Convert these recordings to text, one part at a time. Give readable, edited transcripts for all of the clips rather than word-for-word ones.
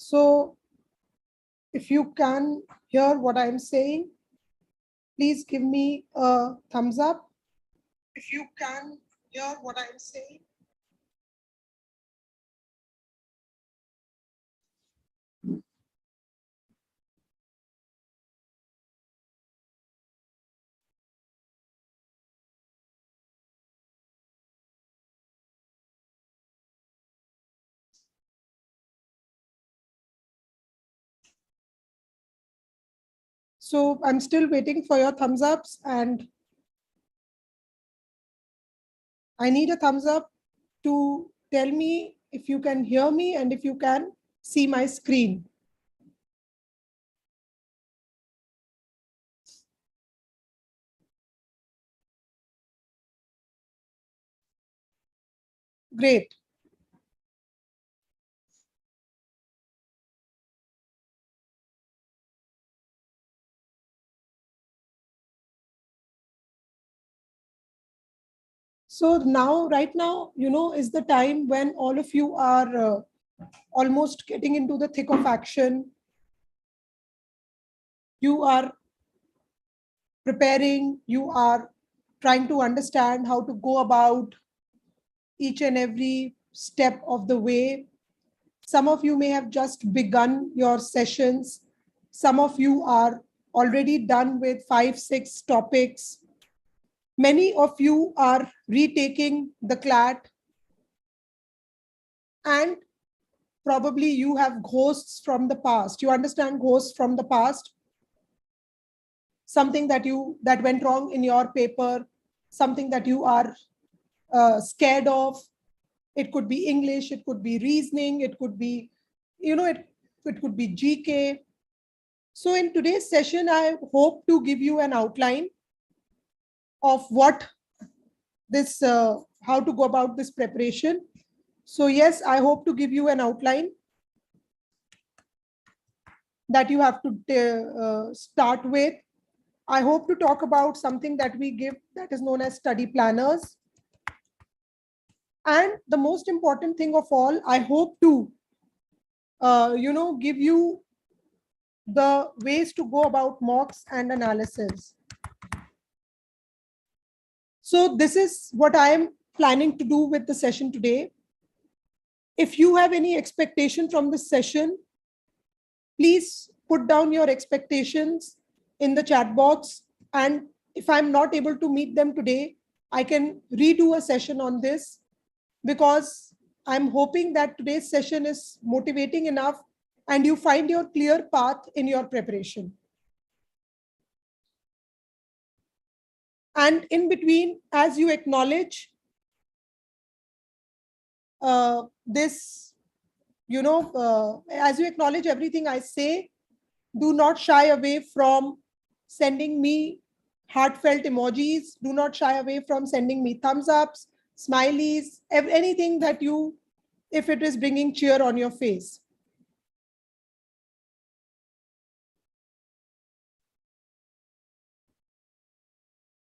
So if you can hear what I'm saying, please give me a thumbs up. If you can hear what I'm saying. So I'm still waiting for your thumbs ups, and I need a thumbs up to tell me if you can hear me and if you can see my screen. Great. So now, right now, is the time when all of you are almost getting into the thick of action. You are preparing, you are trying to understand how to go about each and every step of the way. Some of you may have just begun your sessions. Some of you are already done with 5-6 topics. Many of you are retaking the CLAT, and probably you have ghosts from the past. You understand ghosts from the past? Something that went wrong in your paper, something that you are scared of. It could be English, it could be reasoning, it could be, it could be GK. So in today's session, I hope to give you an outline of what this, how to go about this preparation. So yes, I hope to give you an outline that you have to start with. I hope to talk about something that we give that is known as study planners. And the most important thing of all, I hope to, give you the ways to go about mocks and analysis. So this is what I am planning to do with the session today. If you have any expectation from this session, please put down your expectations in the chat box. And if I'm not able to meet them today, I can redo a session on this, because I'm hoping that today's session is motivating enough and you find your clear path in your preparation. And in between, as you acknowledge this, as you acknowledge everything I say, do not shy away from sending me heartfelt emojis. Do not shy away from sending me thumbs ups, smileys, anything that you, if it is bringing cheer on your face.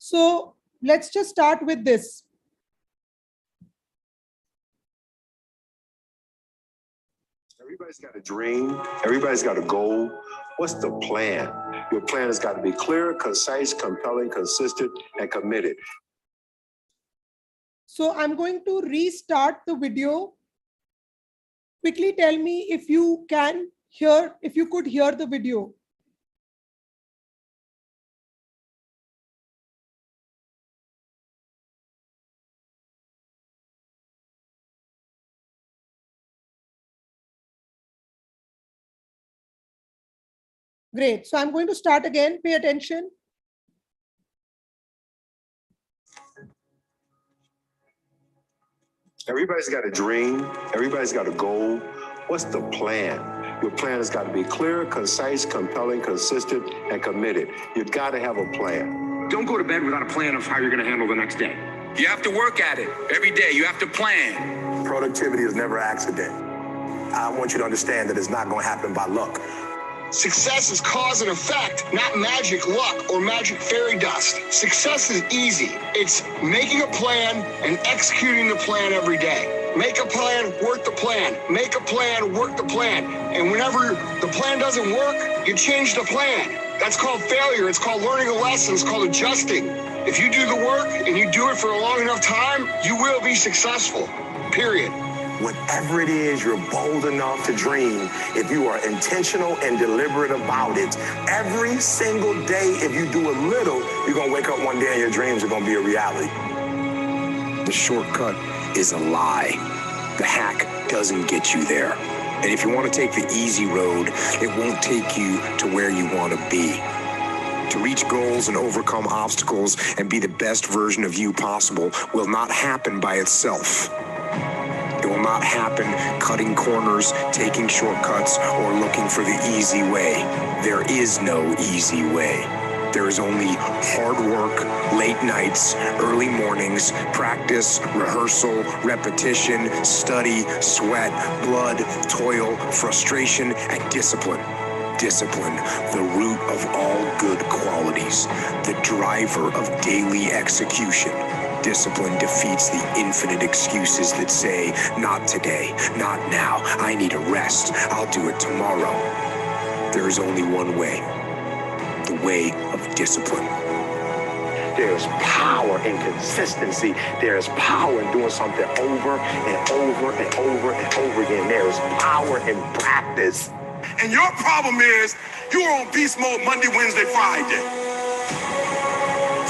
So let's just start with this. Everybody's got a dream. Everybody's got a goal. What's the plan? Your plan has got to be clear, concise, compelling, consistent, and committed. So I'm going to restart the video. Quickly tell me if you can hear, if you could hear the video. Great. So I'm going to start again. Pay attention. Everybody's got a dream. Everybody's got a goal. What's the plan? Your plan has got to be clear, concise, compelling, consistent, and committed. You've got to have a plan. Don't go to bed without a plan of how you're going to handle the next day. You have to work at it every day. You have to plan. Productivity is never an accident. I want you to understand that it's not going to happen by luck. Success is cause and effect, not magic luck or magic fairy dust. Success is easy. It's making a plan and executing the plan every day. Make a plan, work the plan. Make a plan, work the plan. And whenever the plan doesn't work, you change the plan. That's called failure. It's called learning a lesson. It's called adjusting. If you do the work and you do it for a long enough time, you will be successful, period. Whatever it is you're bold enough to dream, if you are intentional and deliberate about it, every single day, if you do a little, you're going to wake up one day and your dreams are going to be a reality. The shortcut is a lie. The hack doesn't get you there. And if you want to take the easy road, it won't take you to where you want to be. To reach goals and overcome obstacles and be the best version of you possible will not happen by itself. It will not happen cutting corners, taking shortcuts, or looking for the easy way. There is no easy way. There is only hard work, late nights, early mornings, practice, rehearsal, repetition, study, sweat, blood, toil, frustration, and discipline. Discipline, the root of all good qualities, the driver of daily execution. Discipline defeats the infinite excuses that say, not today, not now, I need a rest, I'll do it tomorrow. There is only one way, the way of discipline. There's power in consistency. There's power in doing something over and over and over and over again. There's power in practice. And your problem is you're on beast mode Monday, Wednesday, Friday.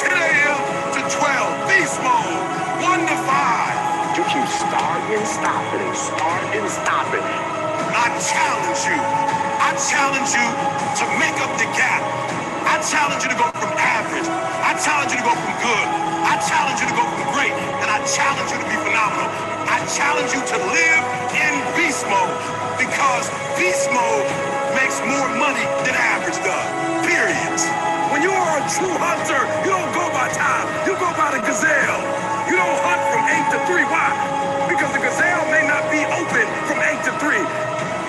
10 a.m. to 12, beast mode, 1 to 5. You keep starting and stopping and starting and stopping. I challenge you. I challenge you to make up the gap. I challenge you to go from average. I challenge you to go from good. I challenge you to go from great. And I challenge you to be phenomenal. I challenge you to live in beast mode because beast mode makes more money than average does. Period. When you are a true hunter, you don't go by time. You go by the gazelle. You don't hunt from 8 to 3. Why? Because the gazelle may not be open from 8 to 3.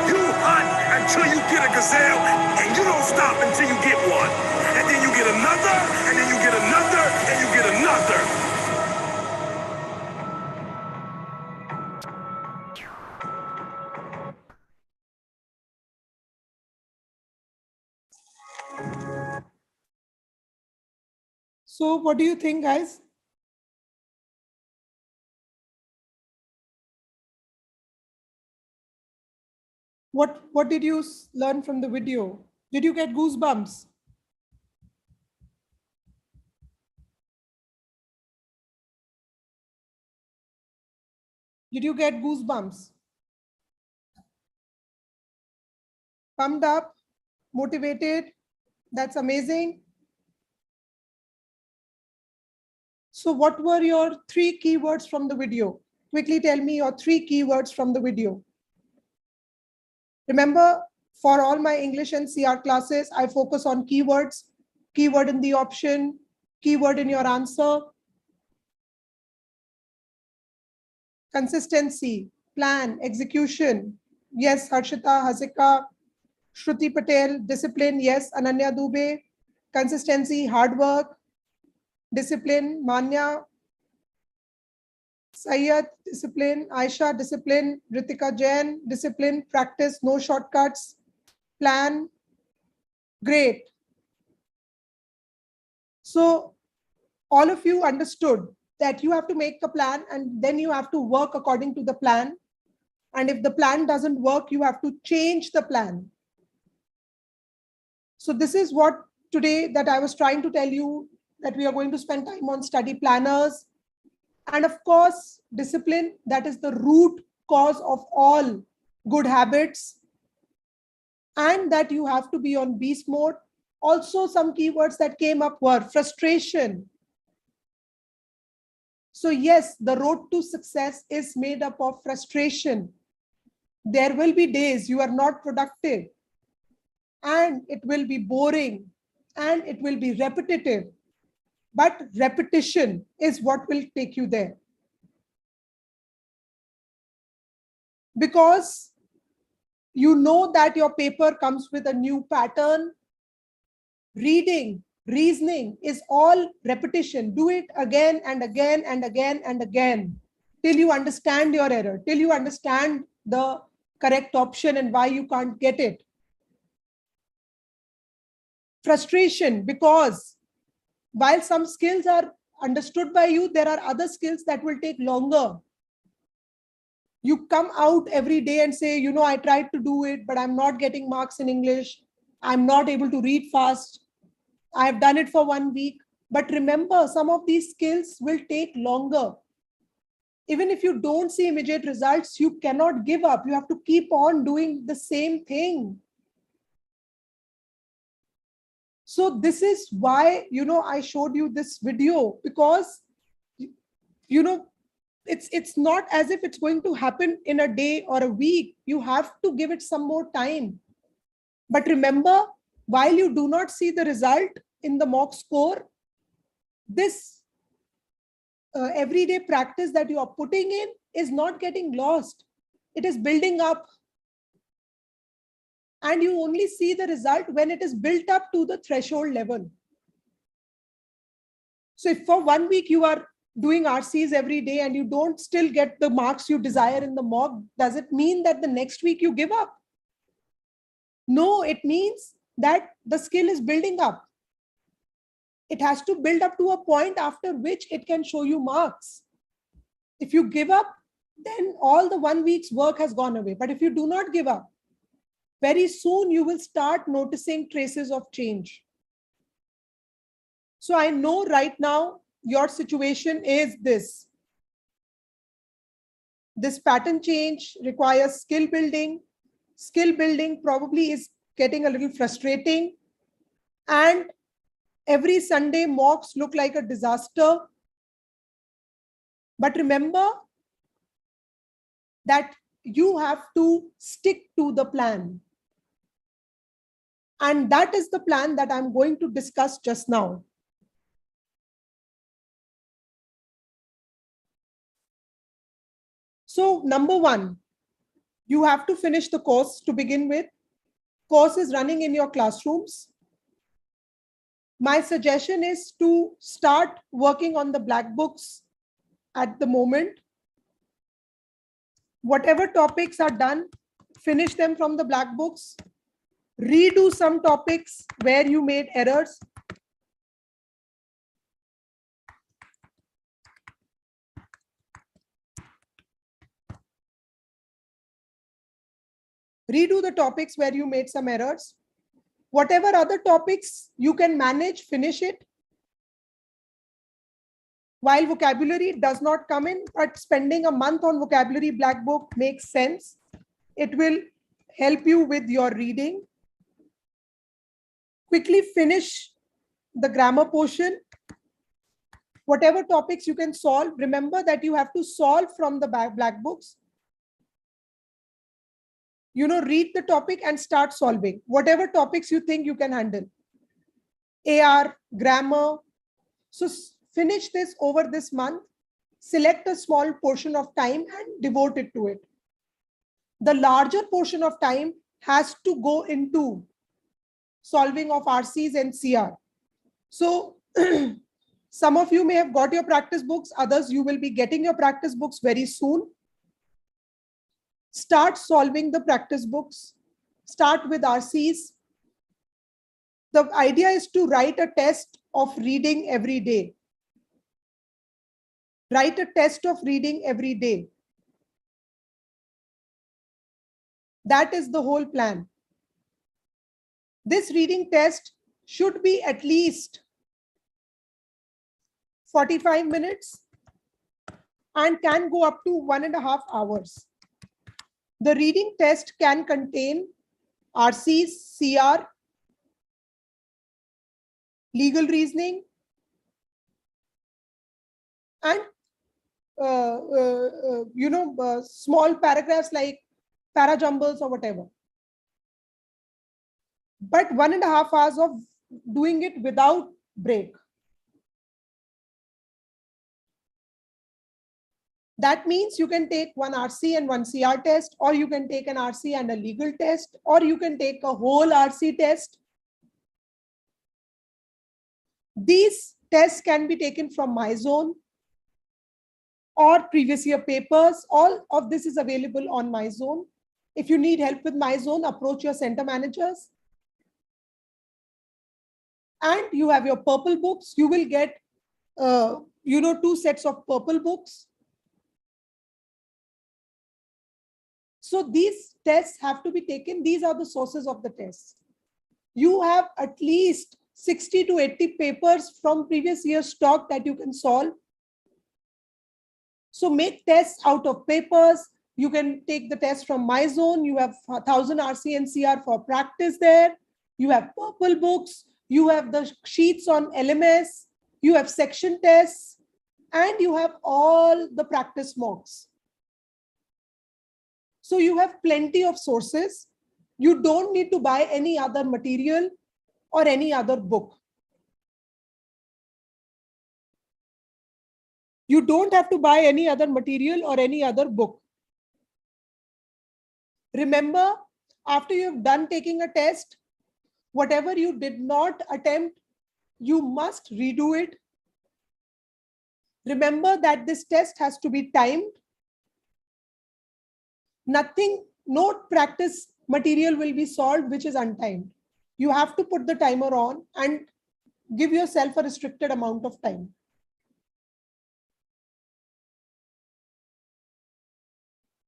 You hunt until you get a gazelle, and you don't stop until you get one. And then you get another, and then you get another, and you get another. So what do you think, guys? What did you learn from the video? Did you get goosebumps? Did you get goosebumps? Pumped up, motivated? That's amazing. So what were your 3 keywords from the video? Quickly tell me your 3 keywords from the video. Remember, for all my English and CR classes, I focus on keywords, keyword in the option, keyword in your answer. Consistency, plan, execution. Yes, Harshita, Hasika, Shruti Patel. Discipline, yes, Ananya Dubey. Consistency, hard work. Discipline, Manya. Sayyad, discipline. Aisha, discipline. Ritika Jain, discipline. Practice, no shortcuts. Plan, great. So all of you understood that you have to make a plan and then you have to work according to the plan. And if the plan doesn't work, you have to change the plan. So this is what today that I was trying to tell you, that we are going to spend time on study planners. And of course, discipline, that is the root cause of all good habits. And that you have to be on beast mode. Also, some keywords that came up were frustration. So yes, the road to success is made up of frustration. There will be days you are not productive, and it will be boring, and it will be repetitive. But repetition is what will take you there. Because you know that your paper comes with a new pattern. Reading, reasoning is all repetition. Do it again and again and again and again. till you understand your error, till you understand the correct option and why you can't get it. Frustration, because while some skills are understood by you, there are other skills that will take longer. You come out every day and say, you know, I tried to do it, but I'm not getting marks in English. I'm not able to read fast. I've done it for 1 week. But remember, some of these skills will take longer. Even if you don't see immediate results, you cannot give up. You have to keep on doing the same thing. So this is why, you know, I showed you this video, because, you know, it's not as if it's going to happen in a day or a week. You have to give it some more time. But remember, while you do not see the result in the mock score, this everyday practice that you are putting in is not getting lost. It is building up. And you only see the result when it is built up to the threshold level. So if for 1 week you are doing RCs every day and you don't still get the marks you desire in the mock, does it mean that the next week you give up? No, it means that the skill is building up. It has to build up to a point after which it can show you marks. If you give up, then all the 1 week's work has gone away. But if you do not give up, very soon you will start noticing traces of change. So I know right now your situation is this. This pattern change requires skill building. Skill building probably is getting a little frustrating. And every Sunday mocks look like a disaster. But remember that you have to stick to the plan. And that is the plan that I'm going to discuss just now. So number one, you have to finish the course to begin with. Course is running in your classrooms. My suggestion is to start working on the black books at the moment. Whatever topics are done, finish them from the black books. Redo some topics where you made errors. Redo the topics where you made some errors. Whatever other topics you can manage, finish it. While vocabulary does not come in, but spending a month on vocabulary black book makes sense. It will help you with your reading. Quickly finish the grammar portion. Whatever topics you can solve, remember that you have to solve from the black books. You know, read the topic and start solving. Whatever topics you think you can handle. AR, grammar. So finish this over this month. Select a small portion of time and devote it to it. The larger portion of time has to go into solving of RCs and CR. So some of you may have got your practice books, others you will be getting your practice books very soon. Start solving the practice books. Start with RCs. The idea is to write a test of reading every day. Write a test of reading every day. That is the whole plan. This reading test should be at least 45 minutes and can go up to 1.5 hours. The reading test can contain RCs, CR, legal reasoning, and small paragraphs like parajumbles or whatever. But 1.5 hours of doing it without break. That means you can take one RC and one CR test, or you can take an RC and a legal test, or you can take a whole RC test. These tests can be taken from my zone, or previous year papers. All of this is available on MyZone. If you need help with MyZone, approach your center managers. And you have your purple books. You will get, 2 sets of purple books. So these tests have to be taken. These are the sources of the tests. You have at least 60 to 80 papers from previous year's stock that you can solve. So make tests out of papers. You can take the test from MyZone. You have 1000 RCNCR for practice there. You have purple books. You have the sheets on LMS. You have section tests. And you have all the practice mocks. So you have plenty of sources. You don't need to buy any other material or any other book. You don't have to buy any other material or any other book. Remember, after you've done taking a test, whatever you did not attempt, you must redo it. Remember that this test has to be timed. No practice material will be solved which is untimed. You have to put the timer on and give yourself a restricted amount of time.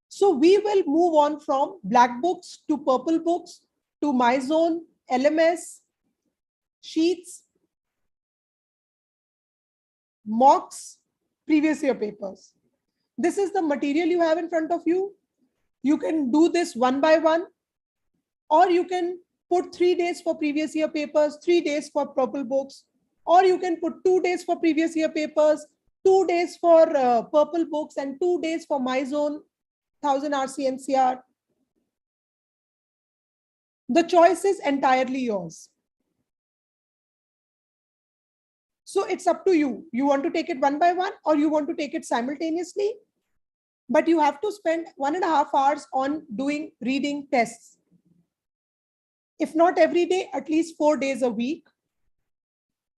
So we will move on from black books to purple books to MyZone, LMS, sheets, mocks, previous year papers. This is the material you have in front of you. You can do this one by one, or you can put 3 days for previous year papers, 3 days for purple books, or you can put 2 days for previous year papers, 2 days for purple books, and 2 days for MyZone, 1000 RCNCR. The choice is entirely yours. So it's up to you. You want to take it one by one, or you want to take it simultaneously, but you have to spend 1.5 hours on doing reading tests. If not every day, at least 4 days a week.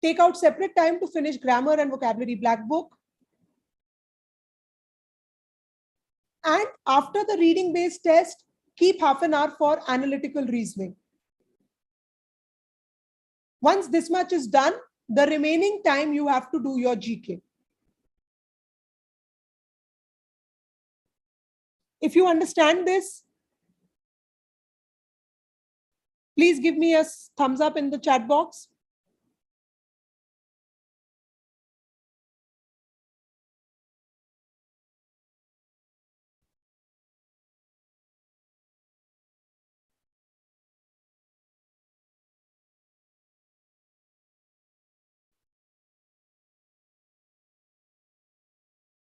Take out separate time to finish grammar and vocabulary black book. And after the reading based test, keep half an hour for analytical reasoning. Once this much is done, the remaining time you have to do your GK. If you understand this, please give me a thumbs up in the chat box.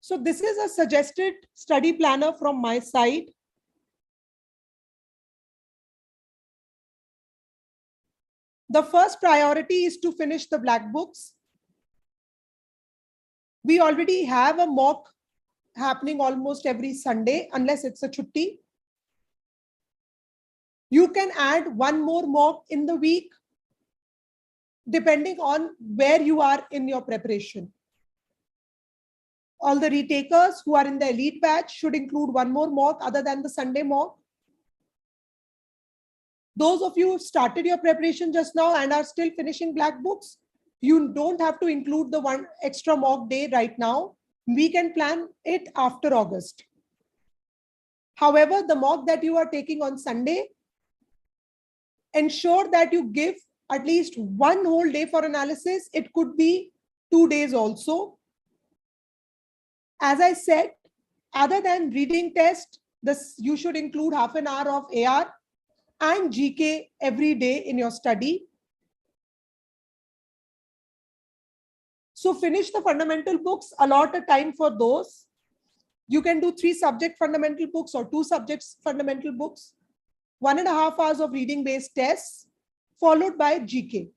So this is a suggested study planner from my side. The first priority is to finish the black books. We already have a mock happening almost every Sunday, unless it's a chutti. You can add one more mock in the week, depending on where you are in your preparation. All the retakers who are in the elite batch should include one more mock other than the Sunday mock. Those of you who started your preparation just now and are still finishing black books, you don't have to include the one extra mock day right now. We can plan it after August. However, the mock that you are taking on Sunday, ensure that you give at least one whole day for analysis. It could be 2 days also. As I said, other than reading test, you should include half an hour of AR and GK every day in your study. So finish the fundamental books, allot a time for those. You can do 3 subject fundamental books or 2 subjects fundamental books, 1.5 hours of reading based tests, followed by GK.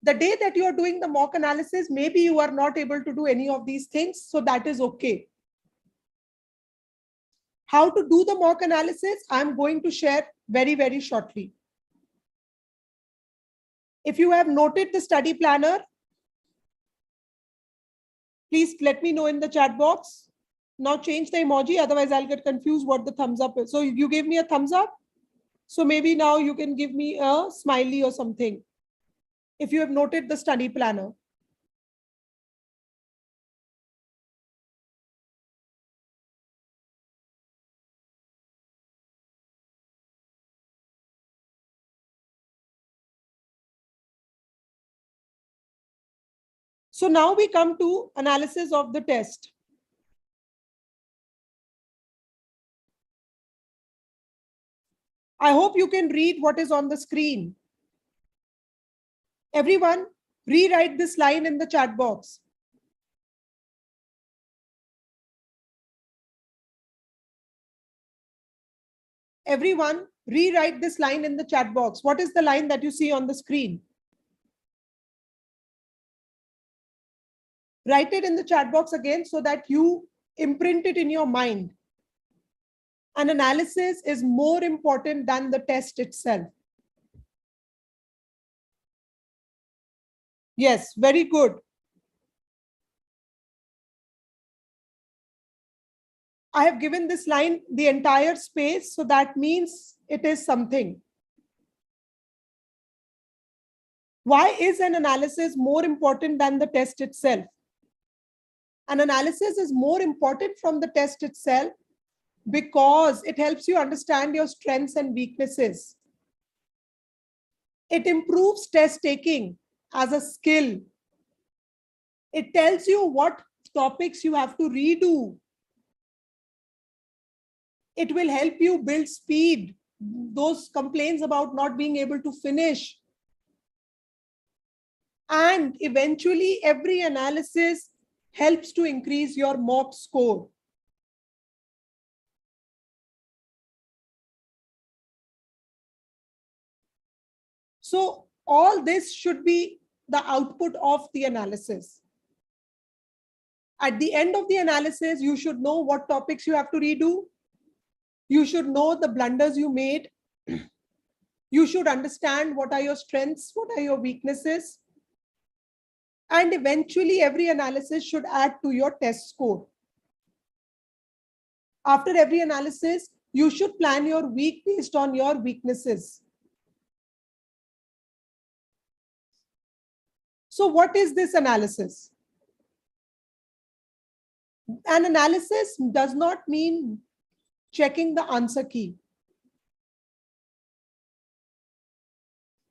The day that you are doing the mock analysis, maybe you are not able to do any of these things, so that is okay. How to do the mock analysis, I'm going to share very, very shortly. If you have noted the study planner, Please let me know in the chat box. Now change the emoji, otherwise I'll get confused what the thumbs up is. So you gave me a thumbs up. So maybe now you can give me a smiley or something if you have noted the study planner. So now we come to analysis of the test. I hope you can read what is on the screen. Everyone, rewrite this line in the chat box. Everyone, rewrite this line in the chat box. What is the line that you see on the screen? Write it in the chat box again so that you imprint it in your mind. An analysis is more important than the test itself. Yes, very good. I have given this line the entire space, so that means it is something. Why is an analysis more important than the test itself? An analysis is more important from the test itself because it helps you understand your strengths and weaknesses. It improves test taking as a skill. It tells you what topics you have to redo. It will help you build speed. Those complaints about not being able to finish. And eventually, every analysis helps to increase your mock score. So all this should be the output of the analysis. At the end of the analysis, you should know what topics you have to redo. You should know the blunders you made. You should understand what are your strengths, what are your weaknesses. And eventually, every analysis should add to your test score. After every analysis, you should plan your week based on your weaknesses. So what is this analysis? An analysis does not mean checking the answer key.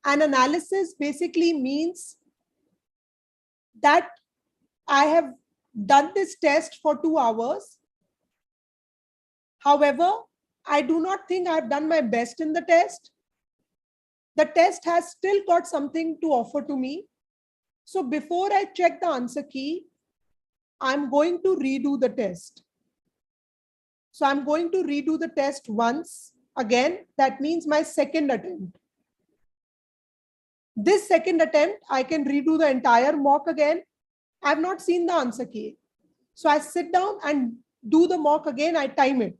An analysis basically means that I have done this test for 2 hours. However, I do not think I've done my best in the test. The test has still got something to offer to me. So before I check the answer key, I'm going to redo the test. So I'm going to redo the test once again. That means my second attempt. This second attempt, I can redo the entire mock again. I've not seen the answer key. So I sit down and do the mock again. I time it.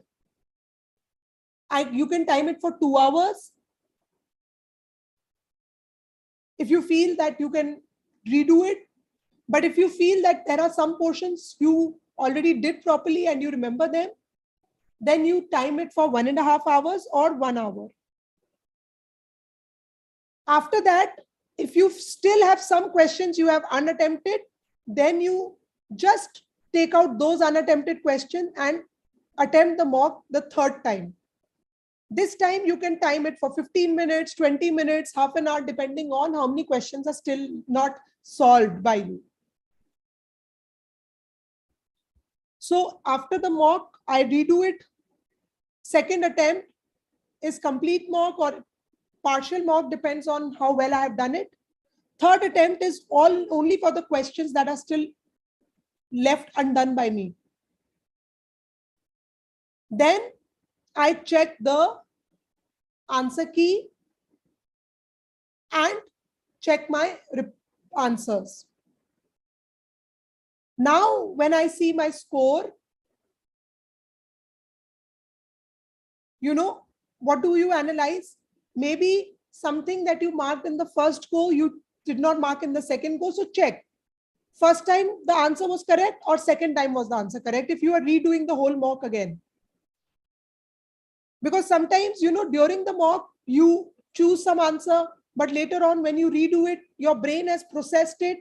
You can time it for 2 hours. If you feel that you can redo it. But if you feel that there are some portions you already did properly and you remember them, then you time it for 1.5 hours or 1 hour. After that, if you still have some questions you have unattempted, then you just take out those unattempted questions and attempt the mock the third time. This time you can time it for 15 minutes, 20 minutes, half an hour, depending on how many questions are still not solved by you. So after the mock, I redo it. Second attempt is complete mock or partial mock, depends on how well I have done it. Third attempt is only for the questions that are still left undone by me. Then I check the answer key and check my answers. Now, when I see my score, what do you analyze? Maybe something that you marked in the first go, you did not mark in the second go, so check. First time the answer was correct or second time was the answer correct if you are redoing the whole mock again. Because sometimes, during the mock, you choose some answer, but later on when you redo it, your brain has processed it.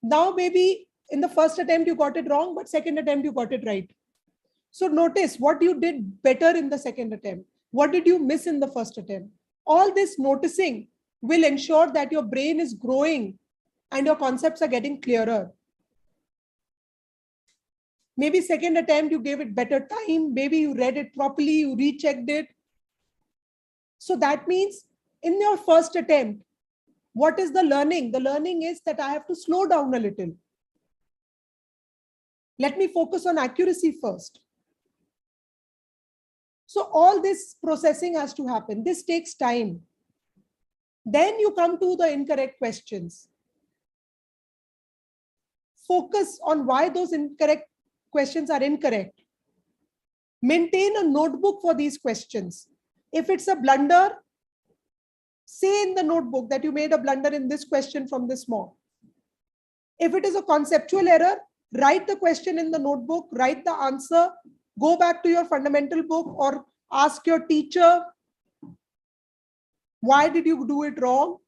Now maybe in the first attempt you got it wrong, but second attempt you got it right. So notice what you did better in the second attempt. What did you miss in the first attempt? All this noticing will ensure that your brain is growing and your concepts are getting clearer. Maybe second attempt, you gave it better time. Maybe you read it properly, you rechecked it. So that means in your first attempt, what is the learning? The learning is that I have to slow down a little. Let me focus on accuracy first. So all this processing has to happen. This takes time. Then you come to the incorrect questions. Focus on why those incorrect questions are incorrect. Maintain a notebook for these questions. If it's a blunder, say in the notebook that you made a blunder in this question from this mock. If it is a conceptual error, write the question in the notebook, write the answer, go back to your fundamental book or ask your teacher, why did you do it wrong?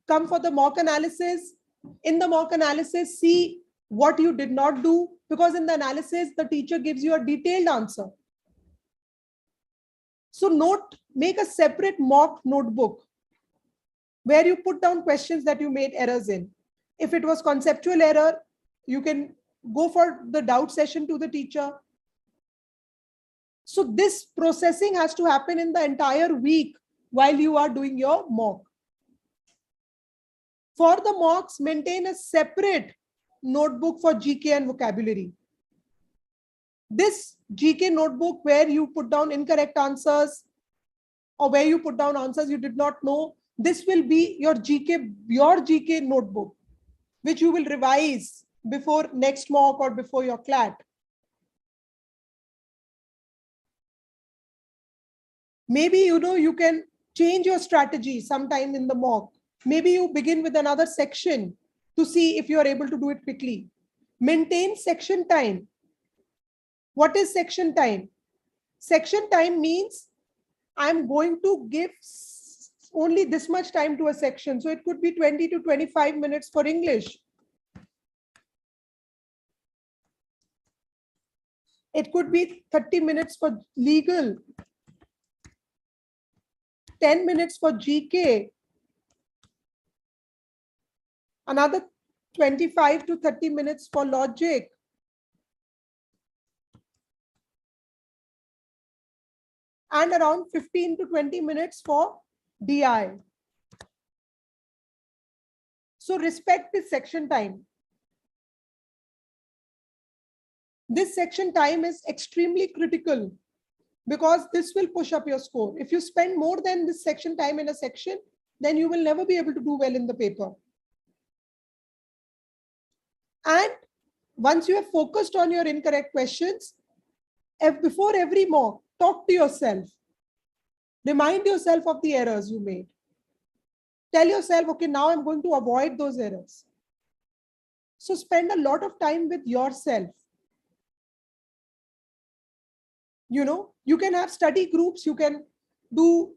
Come for the mock analysis. In the mock analysis, see what you did not do, because in the analysis, the teacher gives you a detailed answer. So make a separate mock notebook where you put down questions that you made errors in. If it was conceptual error, you can go for the doubt session to the teacher. So this processing has to happen in the entire week while you are doing your mock. For the mocks, maintain a separate notebook for GK and vocabulary. This GK notebook where you put down incorrect answers or where you put down answers you did not know, this will be your GK notebook, which you will revise before next mock or before your CLAT. Maybe, you can change your strategy sometime in the mock. Maybe you begin with another section to see if you are able to do it quickly. Maintain section time. What is section time? Section time means I'm going to give only this much time to a section. So it could be 20 to 25 minutes for English. It could be 30 minutes for legal, 10 minutes for GK, another 25 to 30 minutes for logic, and around 15 to 20 minutes for DI. So respect this section time. This section time is extremely critical because this will push up your score. If you spend more than this section time in a section, then you will never be able to do well in the paper. And once you have focused on your incorrect questions, before every mock, talk to yourself. Remind yourself of the errors you made. Tell yourself, okay, now I'm going to avoid those errors. So spend a lot of time with yourself. You can have study groups, you can do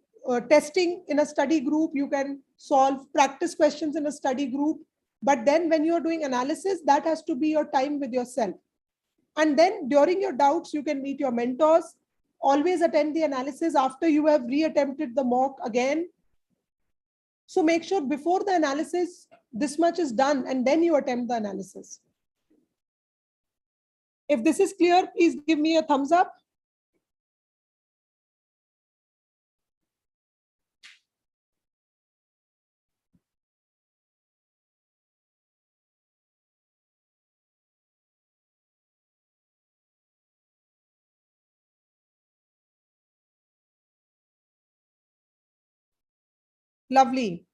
testing in a study group, you can solve practice questions in a study group. But then when you're doing analysis, that has to be your time with yourself. And then during your doubts, you can meet your mentors. Always attend the analysis after you have re-attempted the mock again. So make sure before the analysis, this much is done and then you attempt the analysis. If this is clear, please give me a thumbs up. Lovely.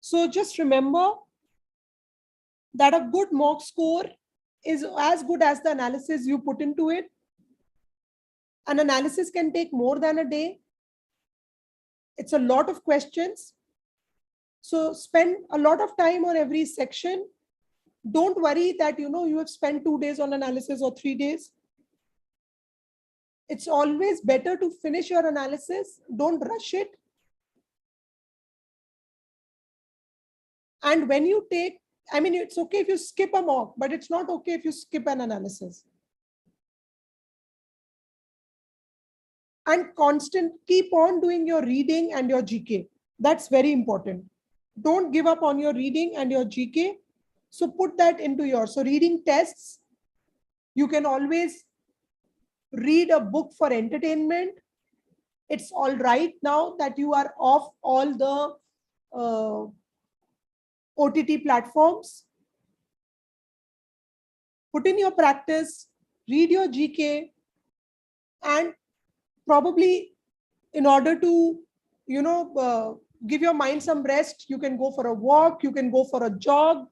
So just remember that a good mock score is as good as the analysis you put into it. An analysis can take more than a day. It's a lot of questions. So spend a lot of time on every section. Don't worry that, you have spent 2 days on analysis or 3 days. It's always better to finish your analysis. Don't rush it. And when you take, it's okay if you skip a mock, but it's not okay if you skip an analysis. And keep on doing your reading and your GK. That's very important. Don't give up on your reading and your GK. So put that into so reading tests. You can always read a book for entertainment. It's all right now that you are off all the OTT platforms. Put in your practice, read your GK, and probably in order to, give your mind some rest, you can go for a walk, you can go for a jog,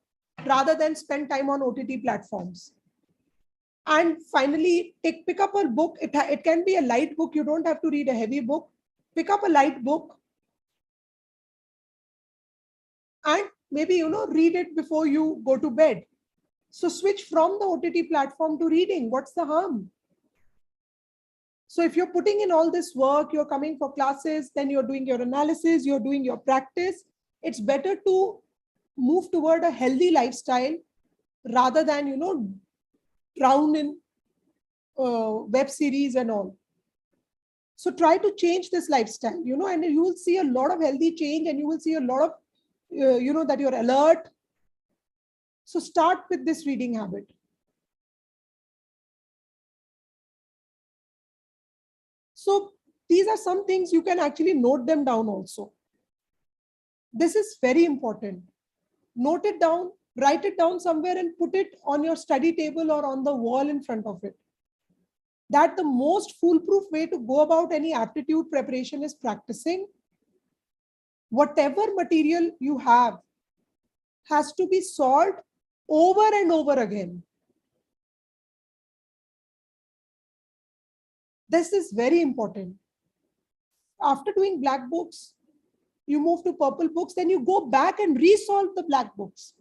rather than spend time on OTT platforms. And finally, pick up a book. It can be a light book. You don't have to read a heavy book. Pick up a light book and maybe, read it before you go to bed. So switch from the OTT platform to reading. What's the harm? So if you're putting in all this work, you're coming for classes, then you're doing your analysis, you're doing your practice, it's better to move toward a healthy lifestyle rather than, drown in web series and all. So try to change this lifestyle, and you will see a lot of healthy change, and you will see a lot of, that you're alert. So start with this reading habit. So these are some things you can actually note them down also. This is very important. Note it down, write it down somewhere and put it on your study table or on the wall in front of it. That the most foolproof way to go about any aptitude preparation is practicing. Whatever material you have has to be solved over and over again. This is very important. After doing black books, you move to purple books, then you go back and resolve the black books,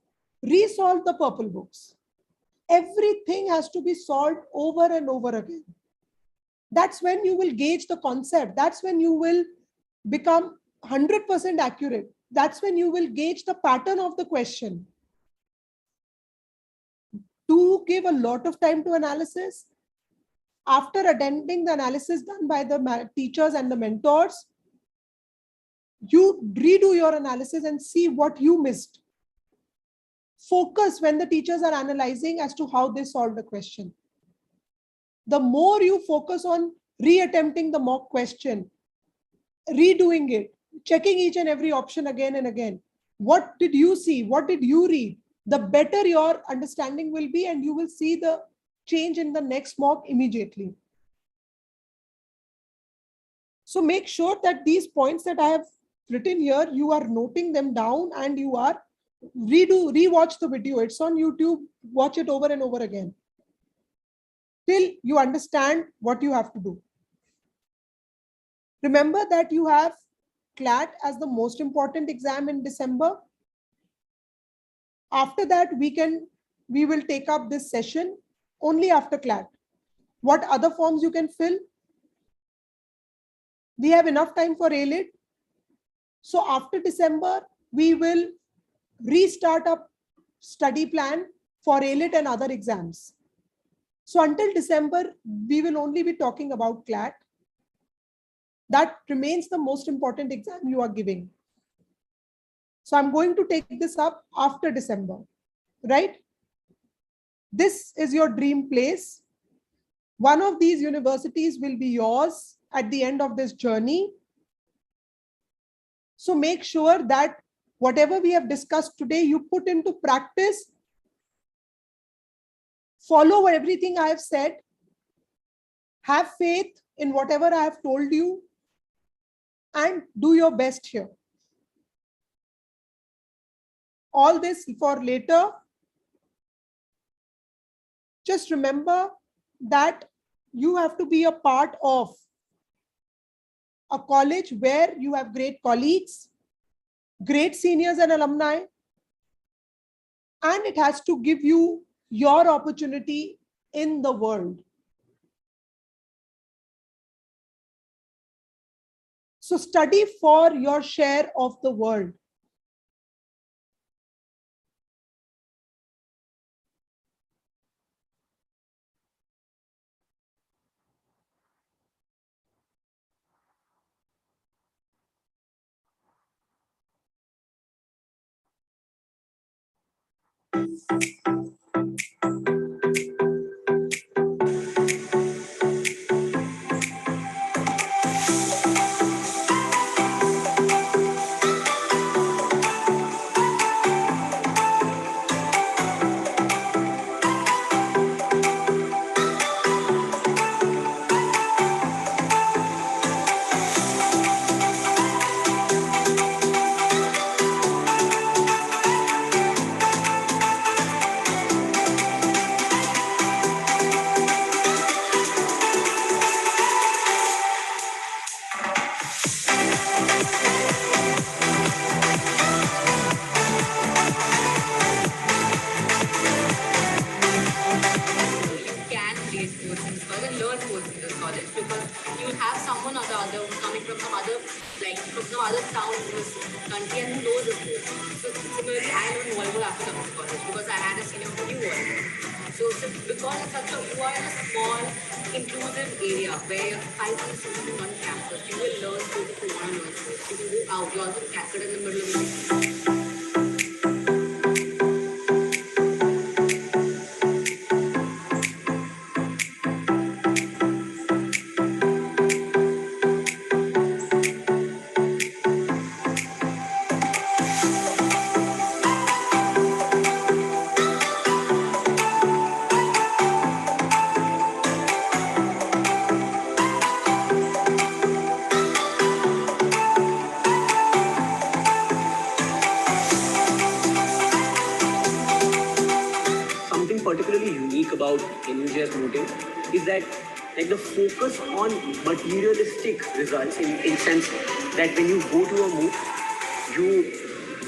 resolve the purple books. Everything has to be solved over and over again. That's when you will gauge the concept. That's when you will become 100% accurate. That's when you will gauge the pattern of the question. Do give a lot of time to analysis. After attending the analysis done by the teachers and the mentors, you redo your analysis and see what you missed. Focus when the teachers are analyzing as to how they solved the question. The more you focus on reattempting the mock question, redoing it, checking each and every option again and again. What did you see? What did you read? The better your understanding will be, and you will see the change in the next mock immediately. So make sure that these points that I have written here, you are noting them down and you are rewatch the video. It's on YouTube. Watch it over and over again till you understand what you have to do. Remember that you have CLAT as the most important exam in December. After that, we will take up this session only after CLAT. What other forms you can fill? We have enough time for AILET. So after December, we will restart a study plan for AILET and other exams. So until December, we will only be talking about CLAT. That remains the most important exam you are giving. So I'm going to take this up after December, right? This is your dream place. One of these universities will be yours at the end of this journey. So make sure that whatever we have discussed today, you put into practice. Follow everything I have said. Have faith in whatever I have told you. And do your best here. All this for later. Just remember that you have to be a part of a college where you have great colleagues, great seniors and alumni, and it has to give you your opportunity in the world. So study for your share of the world. Particularly unique about NUJS mooting is that the focus on materialistic results in sense that when you go to a moot, you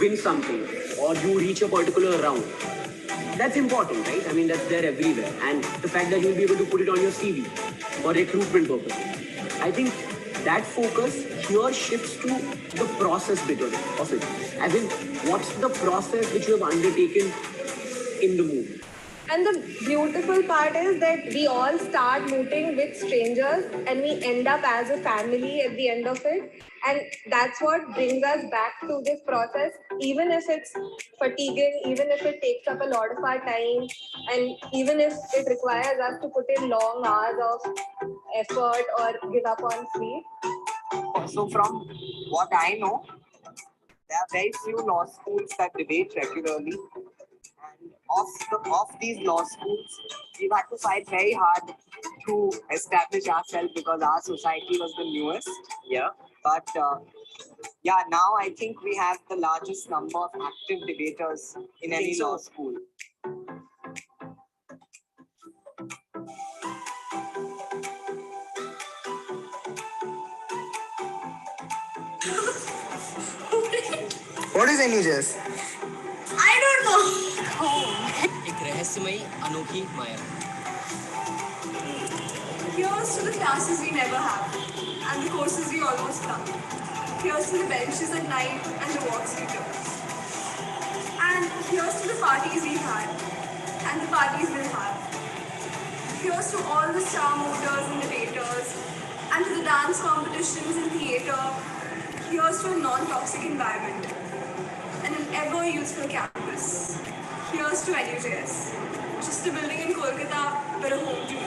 win something or you reach a particular round. That's important, right? I mean, that's there everywhere. And the fact that you'll be able to put it on your CV for recruitment purposes. I think that focus here shifts to the process bit of it. As in, what's the process which you have undertaken in the moot? And the beautiful part is that we all start mooting with strangers and we end up as a family at the end of it. And that's what brings us back to this process, even if it's fatiguing, even if it takes up a lot of our time, and even if it requires us to put in long hours of effort or give up on sleep. So from what I know, there are very few law schools that debate regularly. Of these law schools, we've had to fight very hard to establish ourselves because our society was the newest. Yeah. But yeah, now I think we have the largest number of active debaters in any law school. What is NUJS? I don't know. एक रहस्यमयी अनोखी माया. Here's to the classes we never had and the courses we almost done. Here's to the benches at night and the walks we took. And here's to the parties we had and the parties we'll have. Here's to all the star movers and debaters and to the dance competitions and theatre. Here's to a non-toxic environment and an ever-useful campus. Here's to NUJS. Just a building in Kolkata, but a home to me.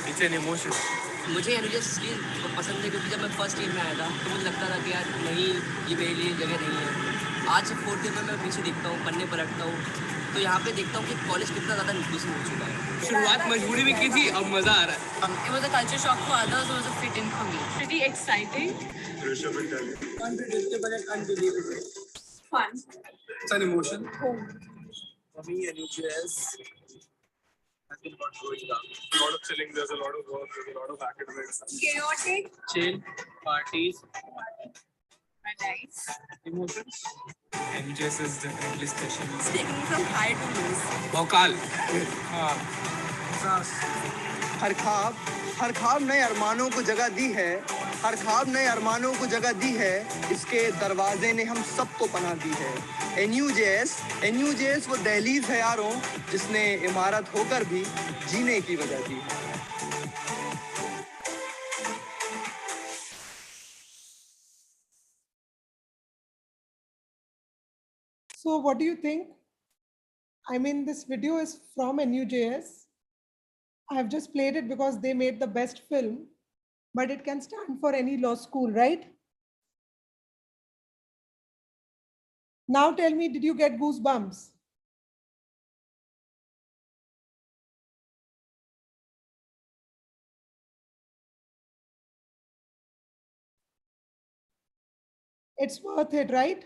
It's an emotion. मुझे NUJS इसलिए पसंद है क्योंकि जब मैं first year में आया था तो मुझे लगता था कि यार नहीं, ये मेरे लिए जगह नहीं है. आज फोर्थ ईयर में मैं पीछे देखता हूँ, पन्ने पलटता हूँ, तो यहाँ पे देखता हूँ कि कॉलेज कितना ज़्यादा इंक्लूसिव हो चुका है. शुरुआत मजबूरी में की थी, अब मजा आ रहा है. It was a culture shock for others, it was a fit in for me. Pretty exciting. Unpredictable and unbelievable. Fun. It's an emotion. Home. For me, NUJS has been about growing up. A lot of chilling, there's a lot of work, there's a lot of academics. Chaotic. Chill, parties, Nice. emotions. MJS is definitely special. Taking from high to lows. Bokal. हर ख्वाब नए अरमानों को जगह दी है, हर ख्वाब नए अरमानों को जगह दी है, इसके दरवाजे ने हम सबको पनाह दी है। NUJS वो दहलीज है यारों, जिसने इमारत होकर भी जीने की वजह दी है। So what do you think? I mean, this video is from NUJS. I have just played it because they made the best film, but it can stand for any law school, right? Now tell me, did you get goosebumps? It's worth it, right?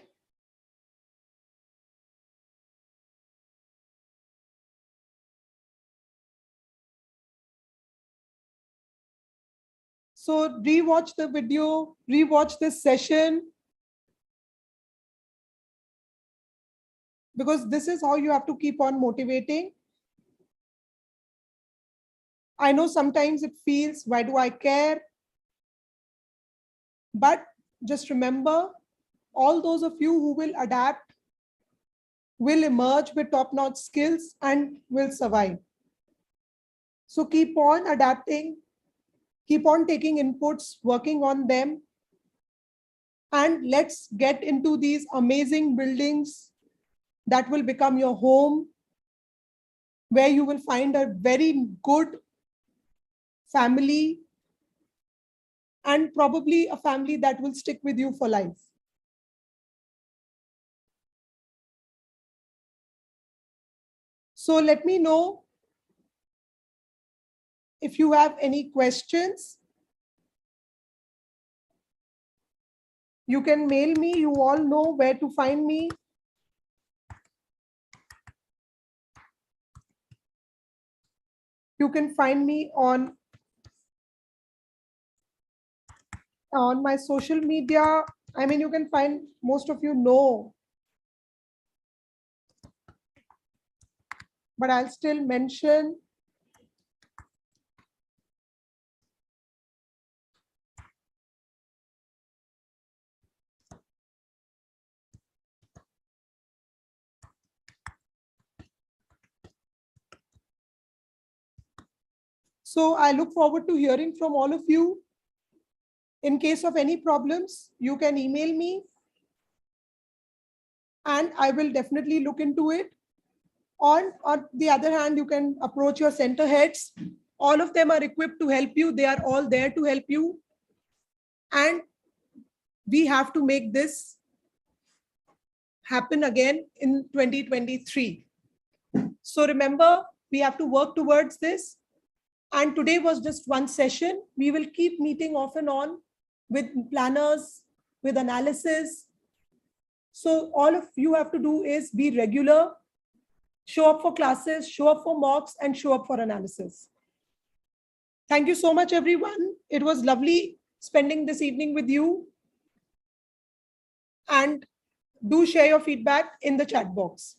So rewatch the video, rewatch this session, because this is how you have to keep on motivating. I know sometimes it feels, why do I care? But just remember, all those of you who will adapt will emerge with top-notch skills and will survive. So keep on adapting, keep on taking inputs, working on them, and let's get into these amazing buildings that will become your home, where you will find a very good family, and probably a family that will stick with you for life. So let me know if you have any questions. You can mail me, you all know where to find me. You can find me on my social media. I mean, you can find, most of you know, but I'll still mention. So I look forward to hearing from all of you. In case of any problems, you can email me and I will definitely look into it. On the other hand, you can approach your center heads. All of them are equipped to help you. They are all there to help you. And we have to make this happen again in 2023. So remember, we have to work towards this. And today was just one session. We will keep meeting off and on with planners, with analysis. So all of you have to do is be regular, show up for classes, show up for mocks, and show up for analysis. Thank you so much, everyone. It was lovely spending this evening with you. And do share your feedback in the chat box.